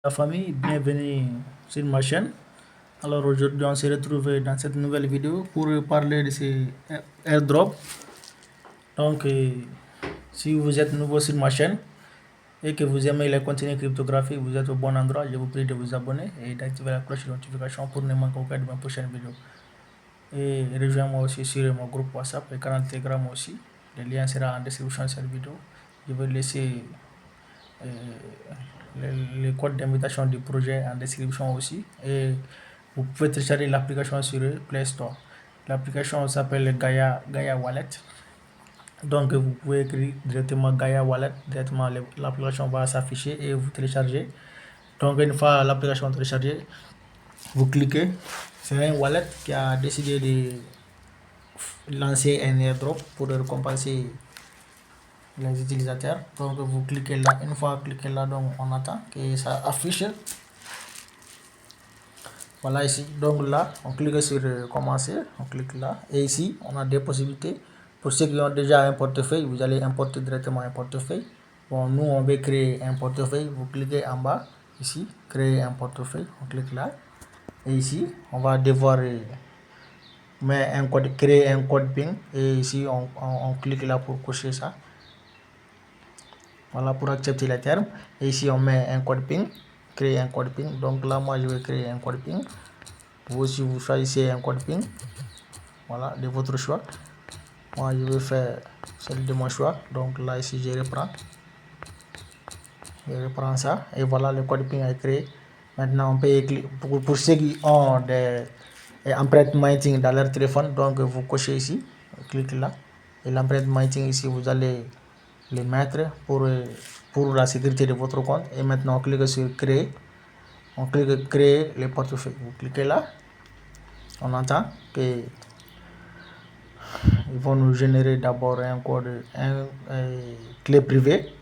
La famille, bienvenue sur ma chaîne. Alors aujourd'hui, on s'est retrouvé dans cette nouvelle vidéo pour parler de ces airdrops. Donc, si vous êtes nouveau sur ma chaîne et que vous aimez les contenus cryptographiques, vous êtes au bon endroit. Je vous prie de vous abonner et d'activer la cloche de notification pour ne manquer aucun de mes prochaines vidéos. Et rejoignez-moi aussi sur mon groupe WhatsApp et canal Telegram aussi. Le lien sera en description de cette vidéo. Je vais laisser les codes d'invitation du projet en description aussi. Et vous pouvez télécharger l'application sur le Play Store. L'application s'appelle Gaia Wallet. Donc vous pouvez écrire directement Gaia Wallet, directement l'application va s'afficher et vous téléchargez. Donc une fois l'application téléchargée, vous cliquez. C'est un wallet qui a décidé de lancer un airdrop pour récompenser les utilisateurs. Donc vous cliquez là, une fois cliqué là, donc on attend que ça affiche. Voilà ici, donc là on clique sur commencer, on clique là et ici on a des possibilités. Pour ceux qui ont déjà un portefeuille, vous allez importer directement un portefeuille. Bon, nous on veut créer un portefeuille, vous cliquez en bas ici, créer un portefeuille, on clique là et ici on va devoir mettre un code, créer un code PIN et ici on clique là pour cocher ça. Voilà pour accepter les termes. Et ici on met un code PIN, créer un code PIN. Donc là moi je vais créer un code PIN. Vous aussi vous choisissez un code PIN. Voilà, de votre choix. Moi je vais faire celle de mon choix. Donc là ici je reprends. Je reprends ça. Et voilà, le code PIN est créé. Maintenant on peut pour ceux qui ont des empreintes mining dans leur téléphone. Donc vous cochez ici. Cliquez là. Et l'empreinte mining ici vous allez les mettre pour la sécurité de votre compte. Et maintenant on clique sur créer, on clique créer le portefeuille, vous cliquez là, on entend que ils vont nous générer d'abord un code, clé privée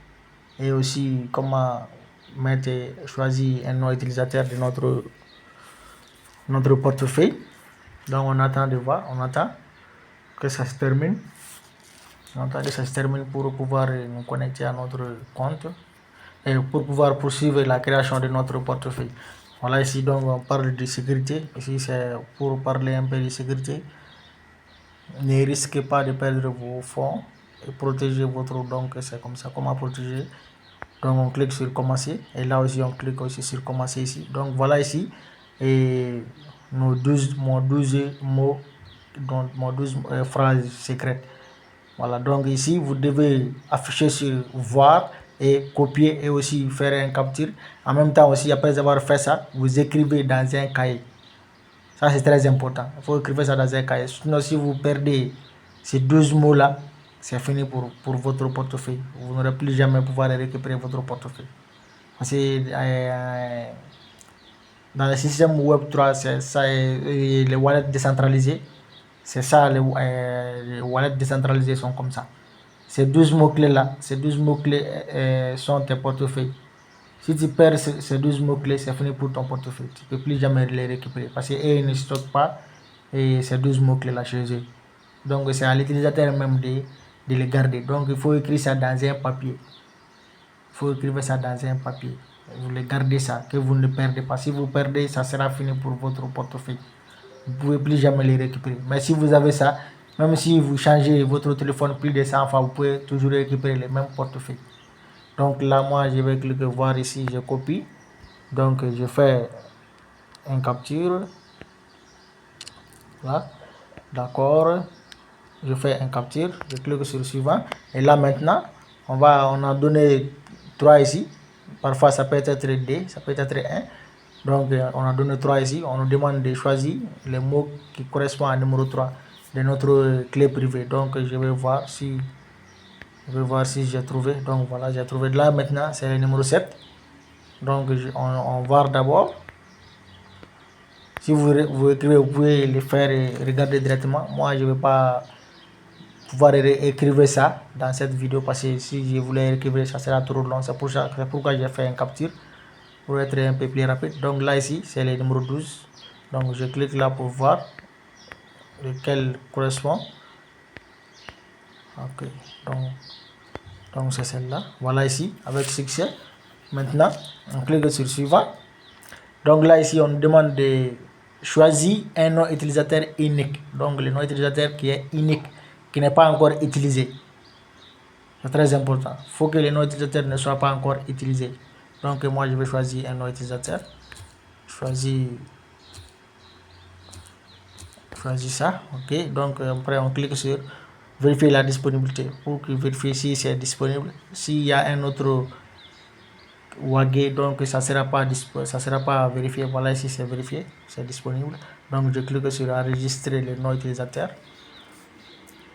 et aussi comment mettre choisir un nom utilisateur de notre portefeuille. Donc on attend de voir, on attend que ça se termine. On attend que ça se termine pour pouvoir nous connecter à notre compte et pour pouvoir poursuivre la création de notre portefeuille. Voilà, ici donc on parle de sécurité. Ici c'est pour parler un peu de sécurité. Ne risquez pas de perdre vos fonds et protéger votre, donc c'est comme ça, comment protéger. Donc on clique sur commencer et là aussi on clique aussi sur commencer ici. Donc voilà ici et nos 12 mots, donc mon 12 phrases secrètes. Voilà, donc ici vous devez afficher sur voir et copier et aussi faire un capture. En même temps aussi, après avoir fait ça, vous écrivez dans un cahier. Ça c'est très important. Il faut écrire ça dans un cahier. Sinon si vous perdez ces 12 mots là, c'est fini pour votre portefeuille. Vous n'aurez plus jamais pouvoir récupérer votre portefeuille. Parce que dans le système Web3, c'est ça, les wallets décentralisés, c'est ça, les wallets décentralisés sont comme ça. Ces 12 mots-clés là, ces 12 mots-clés sont tes portefeuilles. Si tu perds ces 12 mots-clés, c'est fini pour ton portefeuille. Tu ne peux plus jamais les récupérer parce qu'ils ne stockent pas ces 12 mots-clés là chez eux. Donc c'est à l'utilisateur même de les garder. Donc il faut écrire ça dans un papier. Il faut écrire ça dans un papier. Vous les gardez ça, que vous ne perdez pas. Si vous perdez, ça sera fini pour votre portefeuille. Vous ne pouvez plus jamais les récupérer. Mais si vous avez ça, même si vous changez votre téléphone plus de 100 fois, vous pouvez toujours récupérer les mêmes portefeuilles. Donc là, moi, je vais cliquer voir ici, je copie. Donc je fais une capture. Là, d'accord. Je fais un capture, je clique sur le suivant. Et là maintenant, on a donné 3 ici. Parfois ça peut être D, ça peut être 1. Donc on a donné 3 ici. On nous demande de choisir les mots qui correspondent à numéro 3 de notre clé privée. Donc je vais voir si j'ai trouvé. Donc voilà, j'ai trouvé. Là maintenant c'est le numéro 7. Donc on va d'abord. Si vous écrivez, vous pouvez le faire et regarder directement. Moi je ne vais pas pouvoir écrire ça dans cette vidéo parce que si je voulais écrire ça sera trop long. C'est pourquoi j'ai fait un capture pour être un peu plus rapide. Donc là ici c'est le numéro 12. Donc je clique là pour voir lequel correspond. Ok, donc c'est celle-là. Voilà ici avec succès. Maintenant, on clique sur suivant. Donc là, ici, on demande de choisir un nom utilisateur unique. Donc le nom utilisateur qui est unique, qui n'est pas encore utilisé. C'est très important. Il faut que le nom utilisateur ne soit pas encore utilisé. Donc moi, je vais choisir un nom utilisateur. Choisis ça. Ok. Donc après, on clique sur vérifier la disponibilité pour vérifier si c'est disponible. S'il y a un autre Wagé, donc ça sera pas vérifié. Voilà, ici c'est vérifié, c'est disponible. Donc je clique sur enregistrer le nom utilisateur.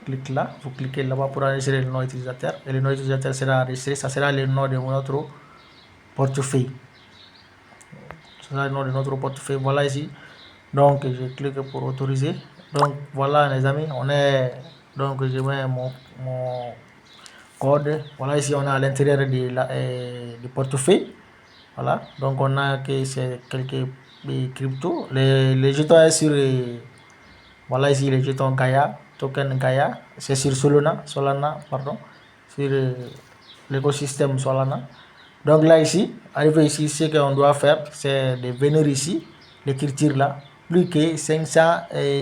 Clique là, vous cliquez là-bas pour enregistrer le nom utilisateur et le nom utilisateur sera enregistré. Ça sera le nom de notre portefeuille. Ça sera le nom de notre portefeuille. Voilà ici. Donc je clique pour autoriser. Donc voilà les amis, donc je mets mon code. Voilà ici on est à l'intérieur du portefeuille. Voilà, donc on a que c'est quelques cryptos. Les jetons est sur voilà ici les jetons Gaia, token Gaia, c'est sur Solana, pardon, sur l'écosystème Solana. Donc là ici, arrivé ici, ce qu'on doit faire, c'est de venir ici, l'écriture là, plus que 500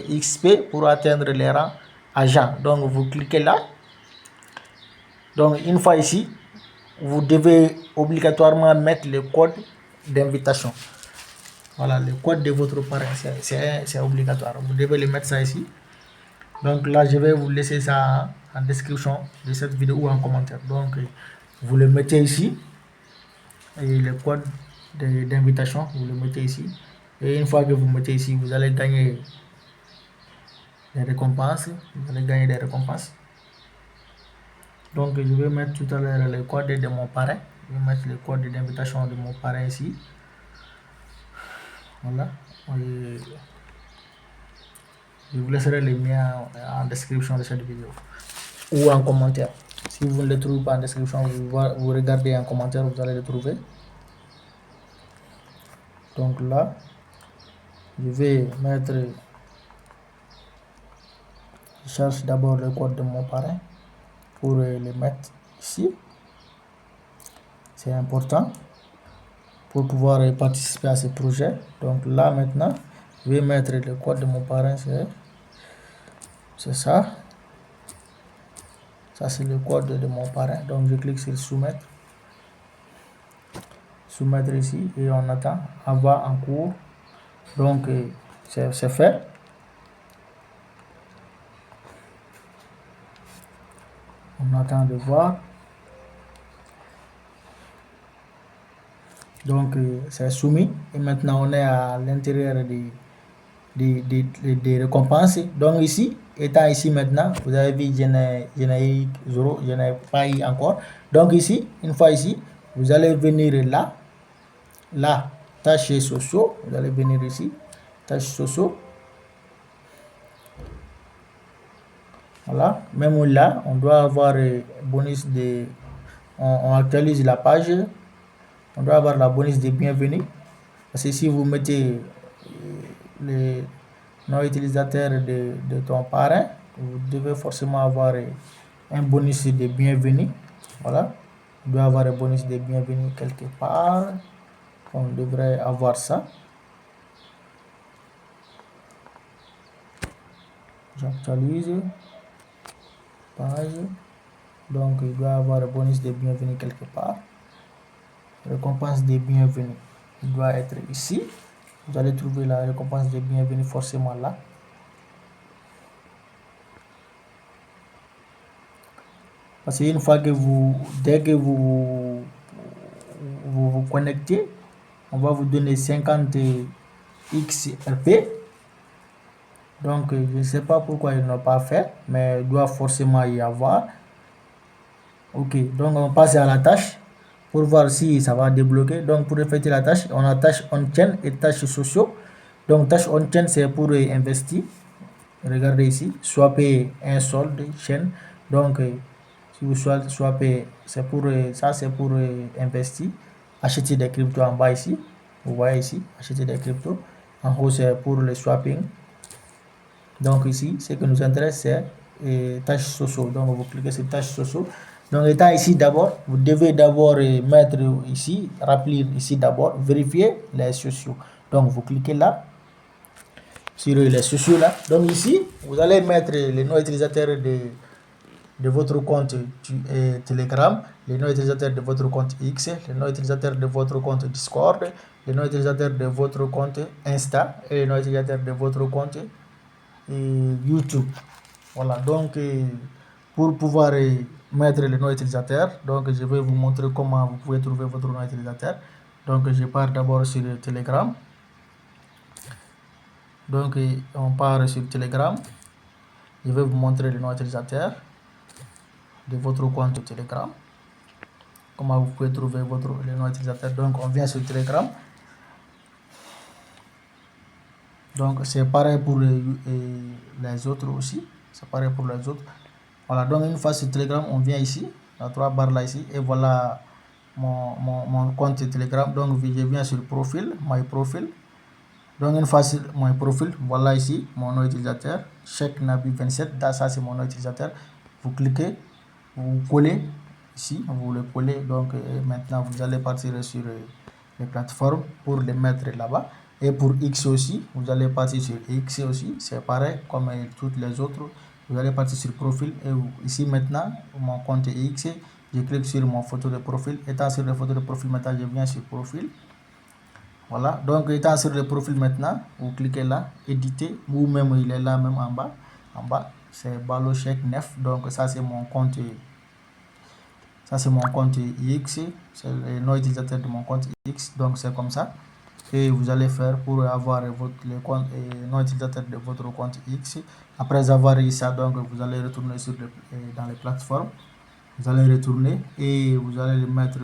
XP pour atteindre les rangs agents. Donc vous cliquez là. Donc une fois ici, vous devez obligatoirement mettre le code d'invitation. Voilà, le code de votre parrain, c'est obligatoire. Vous devez le mettre ça ici. Donc là, je vais vous laisser ça en description de cette vidéo ou en commentaire. Donc, vous le mettez ici. Et le code d'invitation, vous le mettez ici. Et une fois que vous mettez ici, vous allez gagner des récompenses. Vous allez gagner des récompenses. Donc, je vais mettre tout à l'heure le code de mon parrain. Je vais mettre le code d'invitation de mon parrain ici. Voilà. Et je vous laisserai les liens en description de cette vidéo ou en commentaire. Si vous ne le trouvez pas en description, vous regardez en commentaire, vous allez le trouver. Donc là, je vais mettre, je cherche d'abord le code de mon parrain pour le mettre ici. C'est important pour pouvoir participer à ce projet. Donc là maintenant, je vais mettre le code de mon parrain, c'est ça. Ça c'est le code de mon parrain. Donc je clique sur soumettre. Soumettre ici et on attend avoir en cours. Donc c'est fait. On attend de voir. Donc c'est soumis et maintenant on est à l'intérieur des récompenses. Donc ici, étant ici maintenant, vous avez vu, je n'ai eu 0, je n'ai pas eu encore. Donc ici, une fois ici, vous allez venir là, tâches sociaux, vous allez venir ici, tâches sociaux. Voilà, même là, on doit avoir bonus on actualise la page, on doit avoir la bonus de bienvenue. Parce que si vous mettez le nom utilisateur de ton parrain, vous devez forcément avoir un bonus de bienvenue. Voilà, on doit avoir un bonus de bienvenue quelque part. On devrait avoir ça. J'actualise page. Donc il doit avoir un bonus de bienvenue quelque part. Récompense de bienvenue, il doit être ici. Vous allez trouver la récompense de bienvenue forcément là. Parce qu'une fois que dès que vous vous connectez, on va vous donner 50 XRP. Donc je ne sais pas pourquoi ils n'ont pas fait, mais il doit forcément y avoir. Ok, donc on passe à la tâche pour voir si ça va débloquer. Donc pour effectuer la tâche, on a tâche on-chain et tâches sociaux. Donc tâche on-chain, c'est pour investir. Regardez ici, swapper un solde chaîne. Donc si vous swapper, c'est pour ça, c'est pour investir. Acheter des cryptos en bas ici. Vous voyez ici, acheter des cryptos. En haut, c'est pour le swapping. Donc ici, ce qui nous intéresse, c'est tâches sociaux. Donc vous cliquez sur tâches sociaux. Donc, étant ici d'abord, vous devez d'abord mettre ici, remplir ici d'abord, vérifier les sociaux. Donc, vous cliquez là, sur les sociaux là. Donc, ici, vous allez mettre les noms utilisateurs de votre compte Telegram, les noms utilisateurs de votre compte X, les noms utilisateurs de votre compte Discord, les noms utilisateurs de votre compte Insta et les noms utilisateurs de votre compte YouTube. Voilà, donc pour pouvoir mettre les noms utilisateurs, donc je vais vous montrer comment vous pouvez trouver votre nom utilisateur. Donc je pars d'abord sur Telegram. Donc on part sur Telegram. Je vais vous montrer le nom utilisateur de votre compte Telegram. Comment vous pouvez trouver le nom utilisateur. Donc on vient sur Telegram. Donc c'est pareil pour les autres aussi. C'est pareil pour les autres. Voilà, donc une fois sur Telegram, on vient ici, dans 3 barres là ici, et voilà mon compte Telegram. Donc je viens sur profil, my profil. Donc une fois sur mon profil, voilà ici mon nom utilisateur, Cheikh Nabi 27. Ça c'est mon nom utilisateur. Vous cliquez, vous collez ici, vous le collez. Donc maintenant vous allez partir sur les plateformes pour les mettre là-bas. Et pour X aussi, vous allez partir sur X aussi, c'est pareil comme toutes les autres. Vous allez partir sur profil et ici maintenant mon compte X, je clique sur mon photo de profil. Étant sur la photo de profil, maintenant je viens sur profil. Voilà, donc étant sur le profil maintenant, vous cliquez là, éditer, ou même il est là même en bas. En bas, c'est Balo Cheikh 9. Donc ça c'est mon compte. Ça c'est mon compte X, c'est le nom utilisateur de mon compte X. Donc c'est comme ça que vous allez faire pour avoir le nom utilisateur de votre compte X. Après avoir réussi ça, donc vous allez retourner dans les plateformes. Vous allez retourner et vous allez le mettre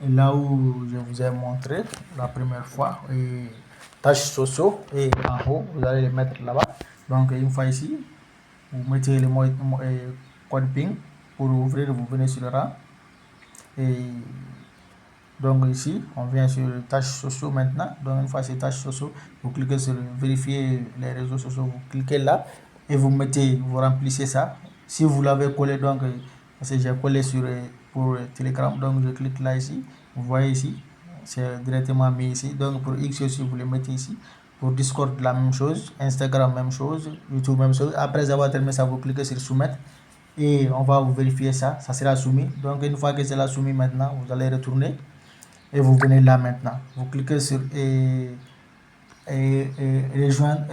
là où je vous ai montré la première fois, et tâches sociaux, et en haut vous allez les mettre là-bas. Donc une fois ici, vous mettez le code PIN pour ouvrir, vous venez sur le rang. Et donc ici on vient sur tâches sociaux maintenant. Donc une fois sur tâches sociaux, vous cliquez sur vérifier les réseaux sociaux, vous cliquez là et vous remplissez ça. Si vous l'avez collé, donc parce que j'ai collé pour Telegram, donc je clique là ici, vous voyez ici, c'est directement mis ici. Donc pour X aussi, vous le mettez ici. Pour Discord, la même chose, Instagram, même chose, YouTube, même chose. Après avoir terminé ça, vous cliquez sur soumettre et on va vous vérifier ça, ça sera soumis. Donc une fois que c'est là soumis, maintenant vous allez retourner et vous venez là maintenant. Vous cliquez sur rejoindre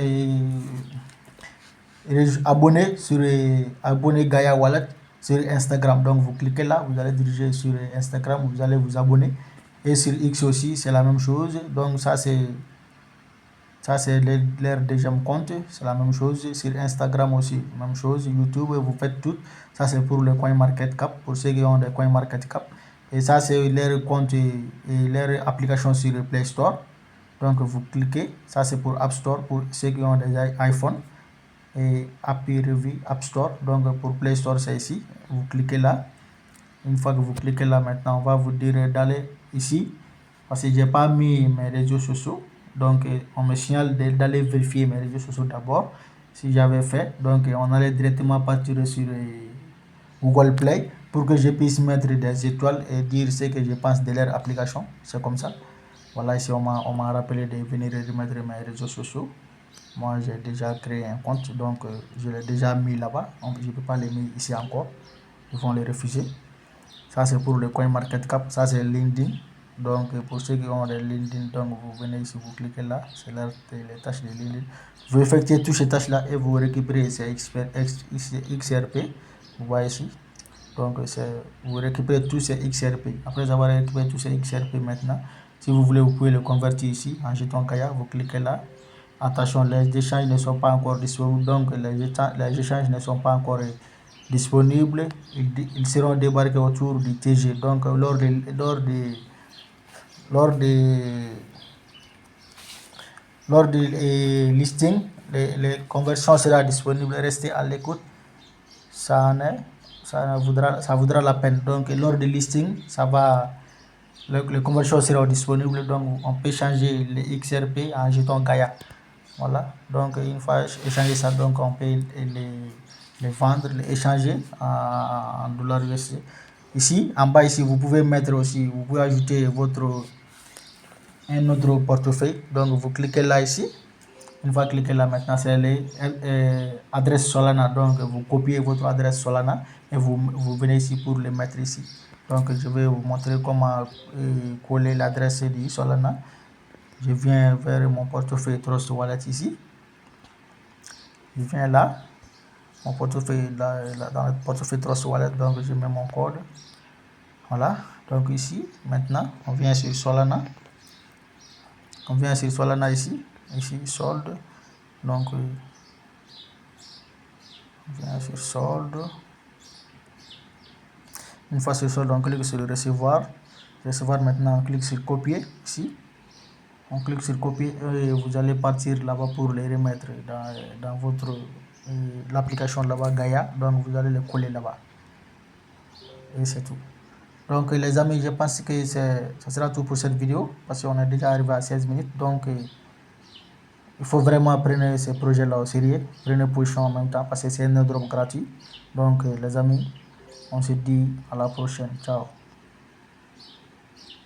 abonner sur abonner Gaia Wallet sur Instagram. Donc vous cliquez là, vous allez diriger sur Instagram, vous allez vous abonner. Et sur X aussi, c'est la même chose. Donc ça c'est leur deuxième compte, c'est la même chose. Sur Instagram aussi, même chose. YouTube, vous faites tout. Ça c'est pour le coin market cap, pour ceux qui ont des coins market cap. Et ça c'est leur compte et leur application sur le Play Store. Donc vous cliquez, ça c'est pour App Store pour ceux qui ont des iPhone, et Happy Review App Store. Donc pour Play Store c'est ici, vous cliquez là. Une fois que vous cliquez là, maintenant on va vous dire d'aller ici, parce que j'ai pas mis mes réseaux sociaux, donc on me signale d'aller vérifier mes réseaux sociaux d'abord. Si j'avais fait, donc on allait directement partir sur Google Play pour que je puisse mettre des étoiles et dire ce que je pense de leur application. C'est comme ça. Voilà, ici on m'a rappelé de venir remettre mes réseaux sociaux. Moi j'ai déjà créé un compte, donc je l'ai déjà mis là-bas. Je ne peux pas les mettre ici encore, ils vont les refuser. Ça c'est pour le coin market cap, ça c'est LinkedIn. Donc pour ceux qui ont des LinkedIn, donc vous venez ici, vous cliquez là, c'est les tâches de LinkedIn. Vous effectuez toutes ces tâches là et vous récupérez ces XRP. Vous voyez ici. Donc vous récupérez tous ces XRP. Après avoir récupéré tous ces XRP maintenant, si vous voulez, vous pouvez le convertir ici en jetons Gaia. Vous cliquez là. Attention, les échanges ne sont pas encore disponibles, donc les échanges ne sont pas encore disponibles. Ils seront débarqués autour du TG. Donc lors du listing, les conversions seront disponibles. Restez à l'écoute. Ça vaudra la peine. Donc lors du listing, les conversions seront disponibles. Donc on peut changer les XRP en jetons Gaia. Voilà, donc une fois échangé ça, donc on peut les vendre, les échanger en dollars USD. Ici, en bas ici, vous pouvez mettre aussi, vous pouvez ajouter un autre portefeuille. Donc vous cliquez là ici. Une fois cliqué là, maintenant c'est l'adresse Solana. Donc vous copiez votre adresse Solana et vous venez ici pour le mettre ici. Donc je vais vous montrer comment coller l'adresse du Solana. Je viens vers mon portefeuille Trust Wallet ici. Je viens là, mon portefeuille là, dans le portefeuille Trust Wallet, donc je mets mon code. Voilà, donc ici, maintenant, on vient sur Solana. On vient sur Solana ici, solde. Donc, on vient sur solde. Une fois sur solde, on clique sur le recevoir. Recevoir maintenant, on clique sur copier ici. On clique sur copier et vous allez partir là-bas pour les remettre dans votre l'application là-bas Gaia. Donc, vous allez les coller là-bas. Et c'est tout. Donc les amis, je pense que ça sera tout pour cette vidéo parce qu'on est déjà arrivé à 16 minutes. Donc il faut vraiment prendre ces projets-là au sérieux, prenez position en même temps parce que c'est un airdrop gratuit. Donc les amis, on se dit à la prochaine. Ciao.